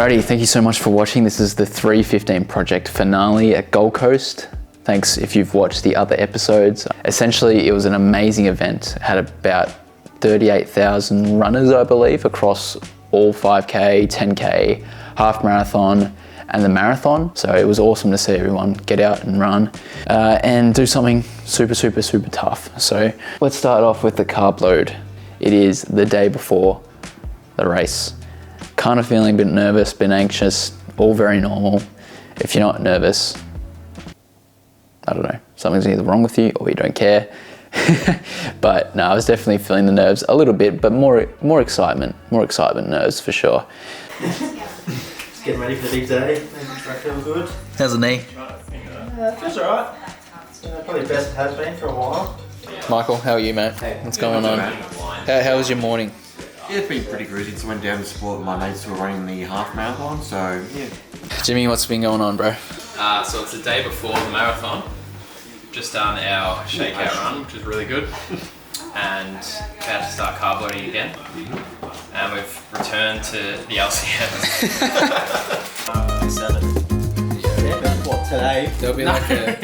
Alrighty, thank you so much for watching. This is the 3:15 project finale at Gold Coast. Thanks if you've watched the other episodes. Essentially, it was an amazing event. It had about 38,000 runners, I believe, across all 5K, 10K, half marathon, and the marathon. So it was awesome to see everyone get out and run and do something super tough. So let's start off with the carb load. It is the day before the race. Kind of feeling a bit nervous, bit anxious, all very normal. If you're not nervous, I don't know, something's either wrong with you or you don't care. But no, I was definitely feeling the nerves a little bit, but more excitement, nerves for sure. Just getting ready for the big day. Making sure I feel good. How's the knee? Feels alright. Probably the best it has been for a while. Michael, how are you, mate? What's going on? How was your morning? Yeah, it's been pretty cruisy. So I went down to support my mates who were running the half marathon, so yeah. Jimmy, what's been going on, bro? So it's the day before the marathon. Just done our shakeout run, which is really good. And about to start carb loading again. And we've returned to the LCM. 7. Yeah, what, today? There'll be like a...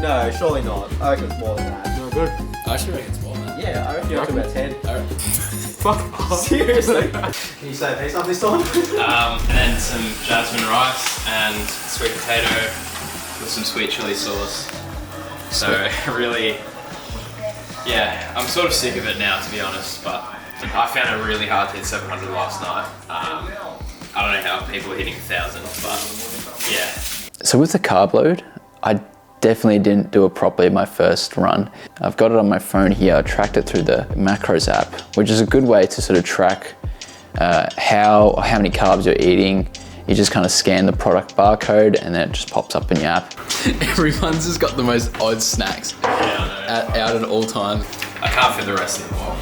No, surely not. I reckon it's more than that. No, good. I should reckon it's more than that. Yeah, I reckon you're up to about 10. Alright. Fuck off. Seriously? Can you say a piece on this time? And then some jasmine rice and sweet potato with some sweet chili sauce. So really, yeah, I'm sort of sick of it now, to be honest, but I found it really hard to hit 700 last night. I don't know how people are hitting 1,000, but yeah. So with the carb load, I definitely didn't do it properly my first run. I've got it on my phone here. I tracked it through the macros app, which is a good way to sort of track how many carbs you're eating. You just kind of scan the product barcode and then it just pops up in your app. Everyone's just got the most odd snacks out at all times. I can't fit the rest of them all,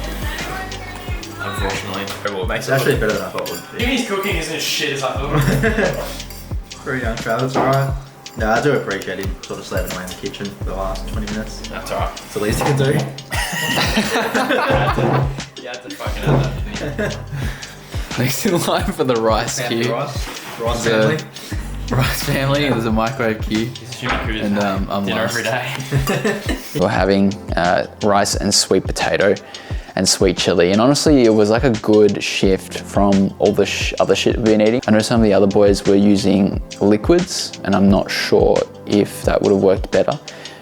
unfortunately. Well, it makes It's actually better than I thought it would be. Jimmy's cooking isn't as shit as I thought. Pretty young Travis, alright. No, I do appreciate him sort of slaving away in the kitchen for the last 20 minutes. That's alright. It's the least he can do. You had to fucking have that. Next in line for the rice queue. Rice family. Rice family, there's a microwave queue. And I'm dinner last. every day. We're having rice and sweet potato and sweet chili. And honestly, it was like a good shift from all the other shit we've been eating. I know some of the other boys were using liquids and I'm not sure if that would have worked better.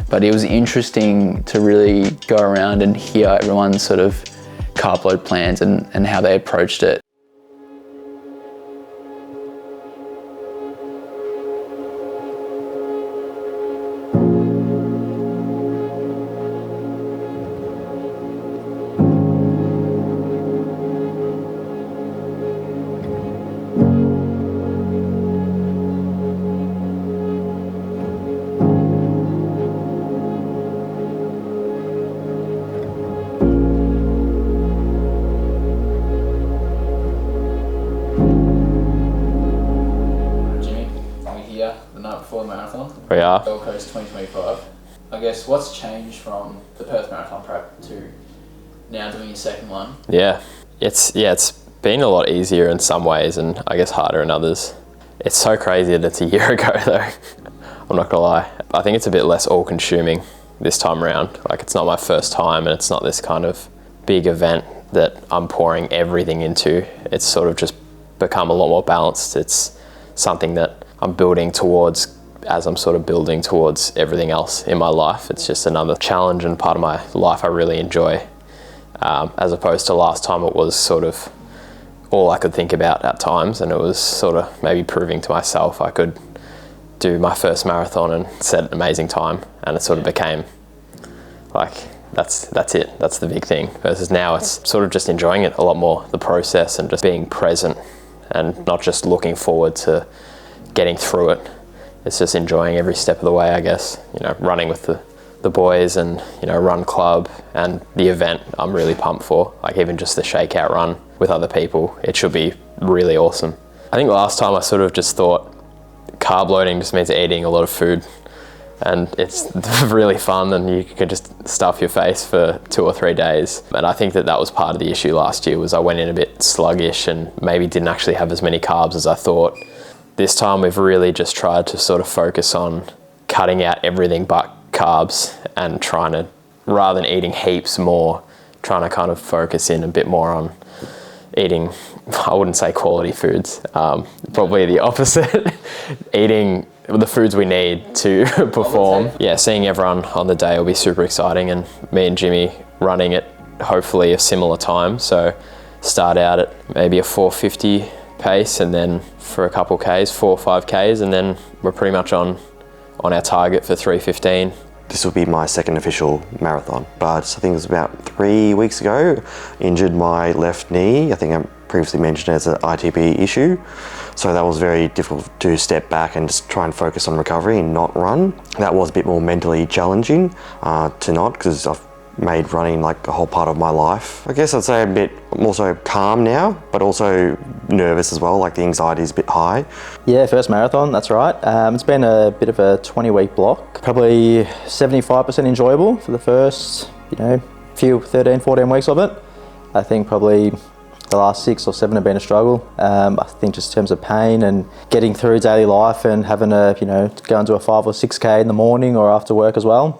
But it was interesting to really go around and hear everyone's sort of carb load plans and how they approached it. Before the marathon. We are. Gold Coast 2025. I guess what's changed from the Perth Marathon prep to now doing your second one? Yeah, it's been a lot easier in some ways and I guess harder in others. It's so crazy that it's a year ago though. I'm not gonna lie. I think it's a bit less all-consuming this time around. Like it's not my first time and it's not this kind of big event that I'm pouring everything into. It's sort of just become a lot more balanced. It's something that I'm building towards as I'm sort of building towards everything else in my life. It's just another challenge and part of my life I really enjoy. As opposed to last time it was sort of all I could think about at times, and it was sort of maybe proving to myself I could do my first marathon and set an amazing time, and it sort of became like that's it, that's the big thing. Versus now it's sort of just enjoying it a lot more, the process, and just being present and not just looking forward to getting through it. It's just enjoying every step of the way, I guess. You know, running with the boys and, you know, run club and the event I'm really pumped for. Like even just the shakeout run with other people, it should be really awesome. I think last time I sort of just thought carb loading just means eating a lot of food. and it's really fun, and you can just stuff your face for 2 or 3 days. And I think that was part of the issue last year, was I went in a bit sluggish and maybe didn't actually have as many carbs as I thought. This time we've really just tried to sort of focus on cutting out everything but carbs and trying to, rather than eating heaps more, trying to kind of focus in a bit more on eating, I wouldn't say quality foods, probably the opposite, eating the foods we need to perform. Yeah, seeing everyone on the day will be super exciting, and me and Jimmy running at hopefully a similar time. So start out at maybe a 4:50 pace, and then for a couple Ks, 4 or 5 Ks, and then we're pretty much on our target for 3:15. This will be my second official marathon, but I think it was about 3 weeks ago, injured my left knee. I think I previously mentioned it as an ITB issue. So that was very difficult to step back and just try and focus on recovery and not run. That was a bit more mentally challenging to not, because I've made running like a whole part of my life. I guess I'd say a bit more so calm now, but also nervous as well, like the anxiety is a bit high. Yeah, first marathon, that's right. It's been a bit of a 20-week block. Probably 75% enjoyable for the first, few 13, 14 weeks of it. I think probably the last 6 or 7 have been a struggle. I think just in terms of pain and getting through daily life and having to, go into a 5 or 6K in the morning or after work as well.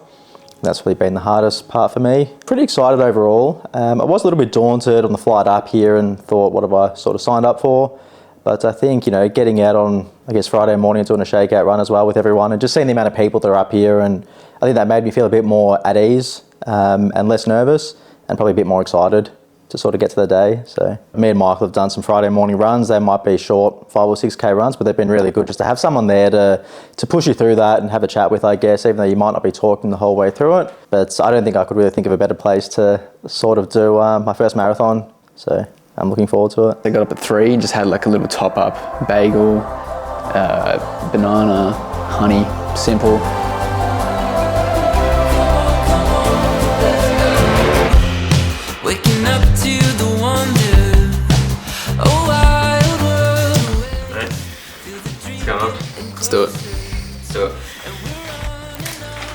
That's really been the hardest part for me. Pretty excited overall. I was a little bit daunted on the flight up here and thought, what have I sort of signed up for? But I think, getting out on, Friday morning and doing a shakeout run as well with everyone, and just seeing the amount of people that are up here, and I think that made me feel a bit more at ease and less nervous, and probably a bit more excited to sort of get to the day. So me and Michael have done some Friday morning runs. They might be short 5 or 6K runs, but they've been really good just to have someone there to push you through that and have a chat with, I guess, even though you might not be talking the whole way through it. But I don't think I could really think of a better place to sort of do my first marathon. So I'm looking forward to it. I got up at 3 and just had like a little top up, bagel, banana, honey, simple. Waking up to the wonder, oh wild world. Right. What's going on? Let's do it. Let's do it.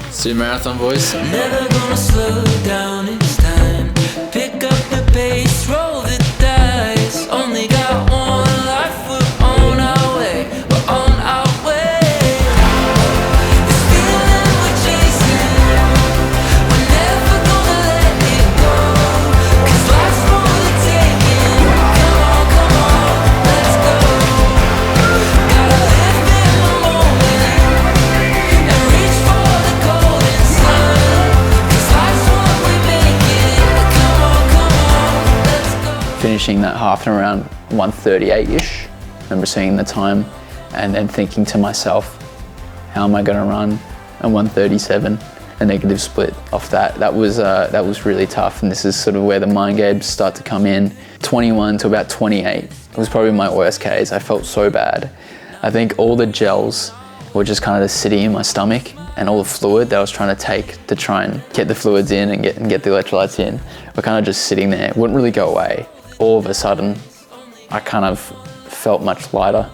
Let's do marathon, boys. Never gonna slow down, it's time. Pick up the pace, roll the dice. Only got one life, we're on our way. We're on our way. This feeling we're chasing, we're never gonna let it go. 'Cause life's for the taking. Come on, let's go. Gotta live in the moment and reach for the golden sun. 'Cause life's what we make it. Come on, let's go. Finishing that half in around 1:38-ish. Remember seeing the time and then thinking to myself, how am I going to run a 1:37? A negative split off that. That was really tough, and this is sort of where the mind games start to come in. 21 to about 28 was probably my worst case. I felt so bad. I think all the gels were just kind of sitting in my stomach, and all the fluid that I was trying to take to try and get the fluids in and get the electrolytes in were kind of just sitting there. It wouldn't really go away. All of a sudden, I kind of felt much lighter.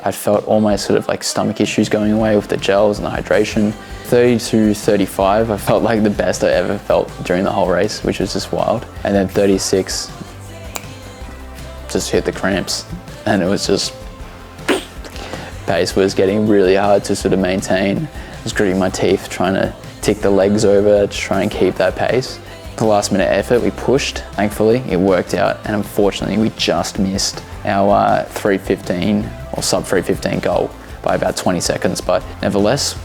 I felt all my sort of like stomach issues going away with the gels and the hydration. 30 to 35, I felt like the best I ever felt during the whole race, which was just wild. And then 36, just hit the cramps, and it was just, pace was getting really hard to sort of maintain. I was gritting my teeth, trying to tick the legs over to try and keep that pace. The last minute effort, we pushed. Thankfully, it worked out, and unfortunately, we just missed our 3:15 or sub 3:15 goal by about 20 seconds. But nevertheless,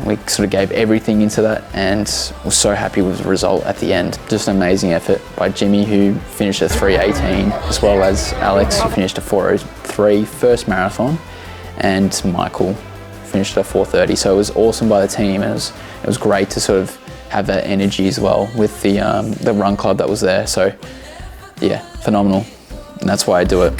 we sort of gave everything into that, and we're so happy with the result at the end. Just an amazing effort by Jimmy, who finished at 3:18, as well as Alex, who finished at 4:03 first marathon, and Michael finished at 4:30. So it was awesome by the team, and it was great to sort of have that energy as well with the run club that was there. So yeah, phenomenal, and that's why I do it.